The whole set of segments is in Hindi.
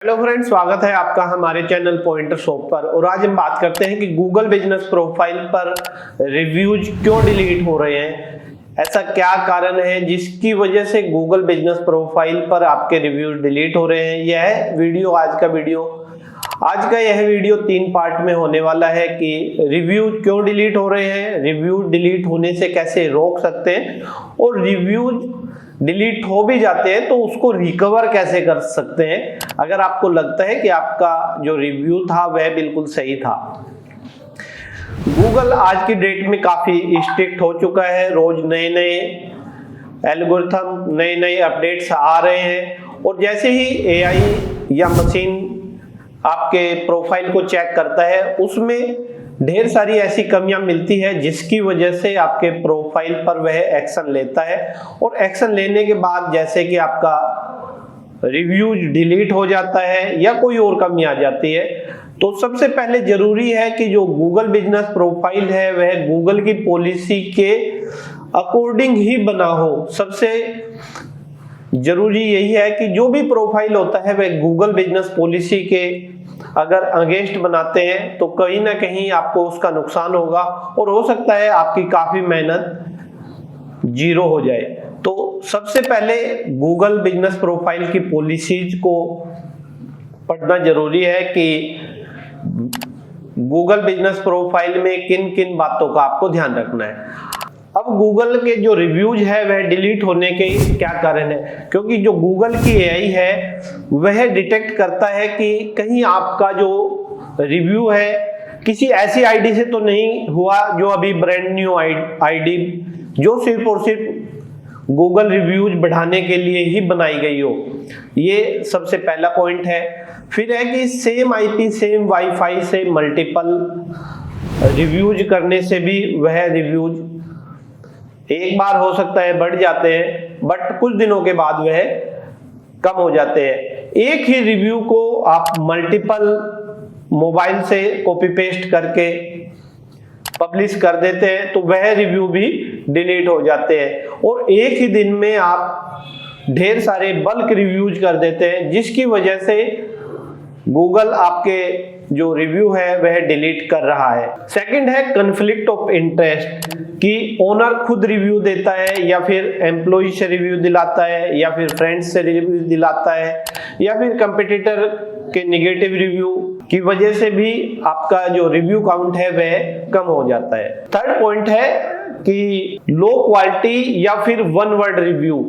हेलो फ्रेंड्स, स्वागत है आपका हमारे चैनल पॉइंटर शॉप पर। और आज हम बात करते हैं कि गूगल बिजनेस प्रोफाइल पर रिव्यूज क्यों डिलीट हो रहे हैं। ऐसा क्या कारण है जिसकी वजह से गूगल बिजनेस प्रोफाइल पर आपके रिव्यूज डिलीट हो रहे हैं। यह वीडियो आज का यह वीडियो 3 पार्ट में होने वाला है कि रिव्यूज क्यों डिलीट हो रहे हैं, रिव्यूज डिलीट होने से कैसे रोक सकते हैं, और रिव्यूज डिलीट हो भी जाते हैं तो उसको रिकवर कैसे कर सकते हैं अगर आपको लगता है कि आपका जो रिव्यू था वह बिल्कुल सही था। गूगल आज की डेट में काफी स्ट्रिक्ट हो चुका है। रोज नए नए एल्गोरिथम, नए नए अपडेट्स आ रहे हैं, और जैसे ही एआई या मशीन आपके प्रोफाइल को चेक करता है उसमें ढेर सारी ऐसी कमियां मिलती है जिसकी वजह से आपके प्रोफाइल पर वह एक्शन लेता है। और एक्शन लेने के बाद जैसे कि आपका रिव्यूज डिलीट हो जाता है या कोई और कमी आ जाती है, तो सबसे पहले जरूरी है कि जो गूगल बिजनेस प्रोफाइल है वह गूगल की पॉलिसी के अकॉर्डिंग ही बना हो। सबसे जरूरी यही है कि जो भी प्रोफाइल होता है वह गूगल बिजनेस पॉलिसी के अगर अगेंस्ट बनाते हैं तो कहीं ना कहीं आपको उसका नुकसान होगा, और हो सकता है आपकी काफी मेहनत जीरो हो जाए। तो सबसे पहले गूगल बिजनेस प्रोफाइल की पॉलिसीज को पढ़ना जरूरी है कि गूगल बिजनेस प्रोफाइल में किन किन बातों का आपको ध्यान रखना है। अब गूगल के जो रिव्यूज है वह डिलीट होने के क्या कारण है, क्योंकि जो गूगल की एआई है वह डिटेक्ट करता है कि कहीं आपका जो रिव्यू है किसी ऐसी आईडी से तो नहीं हुआ जो अभी ब्रांड न्यू आईडी जो सिर्फ और सिर्फ गूगल रिव्यूज बढ़ाने के लिए ही बनाई गई हो। ये सबसे पहला पॉइंट है। फिर है कि सेम आईपी सेम वाईफाई से मल्टीपल रिव्यूज करने से भी वह रिव्यूज एक बार हो सकता है बढ़ जाते हैं, बट कुछ दिनों के बाद वह कम हो जाते हैं। एक ही रिव्यू को आप मल्टीपल मोबाइल से कॉपी पेस्ट करके पब्लिश कर देते हैं तो वह रिव्यू भी डिलीट हो जाते हैं। और एक ही दिन में आप ढेर सारे बल्क रिव्यूज कर देते हैं जिसकी वजह से गूगल आपके जो रिव्यू है वह डिलीट कर रहा है। सेकंड है कॉन्फ्लिक्ट ऑफ इंटरेस्ट, कि ओनर खुद रिव्यू देता है या फिर एम्प्लॉय से रिव्यू दिलाता है या फिर फ्रेंड्स से रिव्यू दिलाता है या फिर कंपटीटर के नेगेटिव रिव्यू की वजह से भी आपका जो रिव्यू काउंट है वह कम हो जाता है। थर्ड पॉइंट है कि लो क्वालिटी या फिर वन वर्ड रिव्यू।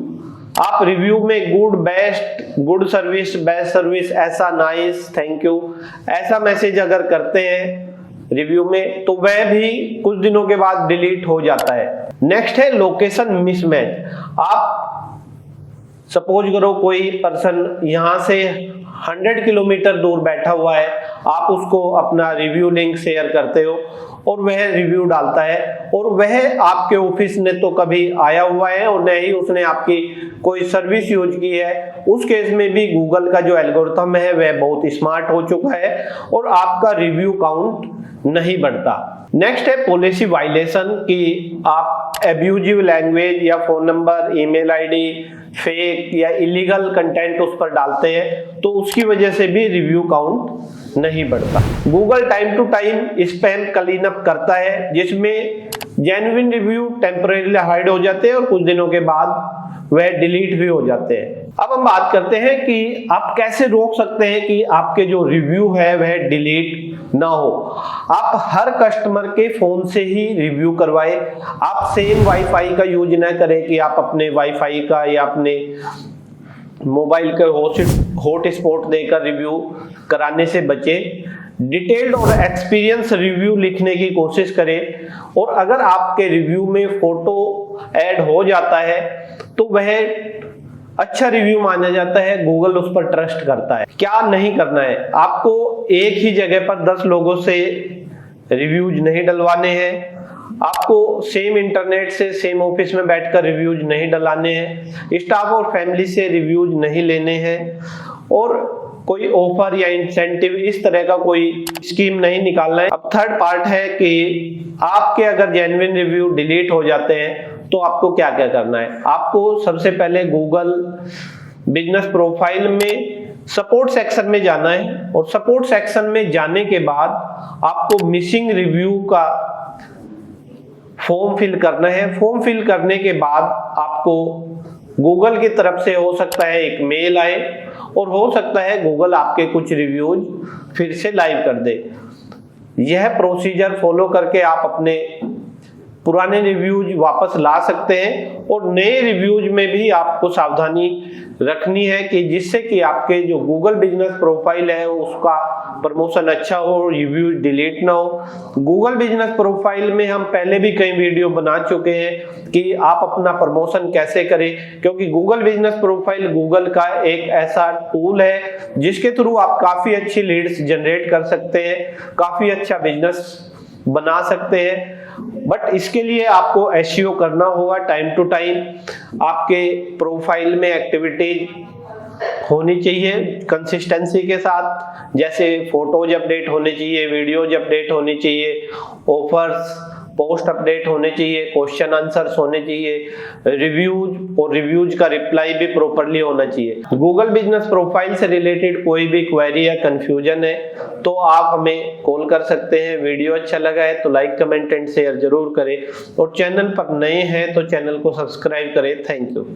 आप रिव्यू में good, best, good service, best service, ऐसा, नाइस, थैंक यू, ऐसा मैसेज अगर करते हैं रिव्यू में तो वह भी कुछ दिनों के बाद डिलीट हो जाता है। नेक्स्ट है लोकेशन मिसमैच। आप सपोज करो कोई पर्सन यहां से 100 किलोमीटर दूर बैठा हुआ है, आप उसको अपना रिव्यू लिंक शेयर करते हो और वह रिव्यू डालता है, और वह आपके ऑफिस ने तो कभी आया हुआ है और न ही उसने आपकी कोई सर्विस यूज की है। उस केस में भी गूगल का जो एल्गोरिथम है वह बहुत स्मार्ट हो चुका है और आपका रिव्यू काउंट नहीं बढ़ता। नेक्स्ट है पॉलिसी वायलेशन, कि आप एब्यूजिव लैंग्वेज या phone number, email ID, fake या इलीगल कंटेंट उस पर डालते हैं तो उसकी वजह से भी रिव्यू काउंट नहीं बढ़ता। Google time to time spam clean up करता है जिसमें जेन्युइन रिव्यू टेम्परेरीली हाइड हो जाते हैं और कुछ दिनों के बाद वह डिलीट भी हो जाते हैं। अब हम बात करते हैं कि आप कैसे रोक सकते हैं कि आपके जो रिव्यू है वह डिलीट ना हो। आप हर कस्टमर के फोन से ही रिव्यू करवाएं। आप सेम वाईफाई का यूज ना करें कि आप अपने वाईफाई का या अपने मोबाइल का हॉटस्पॉट देकर रिव्यू कराने से बचें। डिटेल्ड और एक्सपीरियंस रिव्यू लिखने की कोशिश करें, और अगर आपके रिव्यू में फोटो ऐड हो जाता है तो वह अच्छा रिव्यू माना जाता है, गूगल उस पर ट्रस्ट करता है। क्या नहीं करना है, आपको एक ही जगह पर 10 लोगों से रिव्यूज नहीं डलवाने हैं, आपको सेम इंटरनेट से सेम ऑफिस में बैठकर रिव्यूज नहीं डलाने हैं, स्टाफ और फैमिली से रिव्यूज नहीं लेने हैं, और कोई ऑफर या इंसेंटिव इस तरह का कोई स्कीम नहीं निकालना है। अब थर्ड पार्ट है कि आपके अगर जेन्युइन रिव्यू डिलीट हो जाते हैं तो आपको क्या क्या करना है। आपको सबसे पहले गूगल बिजनेस प्रोफाइल में सपोर्ट सेक्शन में जाना है और सपोर्ट सेक्शन में जाने के बाद आपको मिसिंग रिव्यू का फॉर्म फिल करना है। फॉर्म फिल करने के बाद आपको गूगल की तरफ से हो सकता है एक मेल आए और हो सकता है गूगल आपके कुछ रिव्यूज फिर से लाइव कर दे। यह प्रोसीजर फॉलो करके आप अपने पुराने रिव्यूज वापस ला सकते हैं और नए रिव्यूज में भी आपको सावधानी रखनी है कि जिससे कि आपके जो गूगल बिजनेस प्रोफाइल है उसका प्रमोशन अच्छा हो, रिव्यूज डिलीट ना हो। गूगल बिजनेस प्रोफाइल में हम पहले भी कई वीडियो बना चुके हैं कि आप अपना प्रमोशन कैसे करें, क्योंकि गूगल बिजनेस प्रोफाइल गूगल का एक ऐसा टूल है जिसके थ्रू आप काफी अच्छी लीड्स जनरेट कर सकते हैं, काफी अच्छा बिजनेस बना सकते हैं। बट इसके लिए आपको एसईओ करना होगा टाइम टू टाइम। आपके प्रोफाइल में एक्टिविटीज होनी चाहिए कंसिस्टेंसी के साथ, जैसे फोटोज अपडेट होने चाहिए, वीडियोज अपडेट होनी चाहिए, ऑफर्स पोस्ट अपडेट होने चाहिए, क्वेश्चन आंसर्स होने चाहिए, रिव्यूज और रिव्यूज का रिप्लाई भी प्रॉपर्ली होना चाहिए। गूगल बिजनेस प्रोफाइल से रिलेटेड कोई भी क्वेरी या कंफ्यूजन है तो आप हमें कॉल कर सकते हैं। वीडियो अच्छा लगा है तो लाइक कमेंट एंड शेयर जरूर करें और चैनल पर नए हैं तो चैनल को सब्सक्राइब करें। Thank you.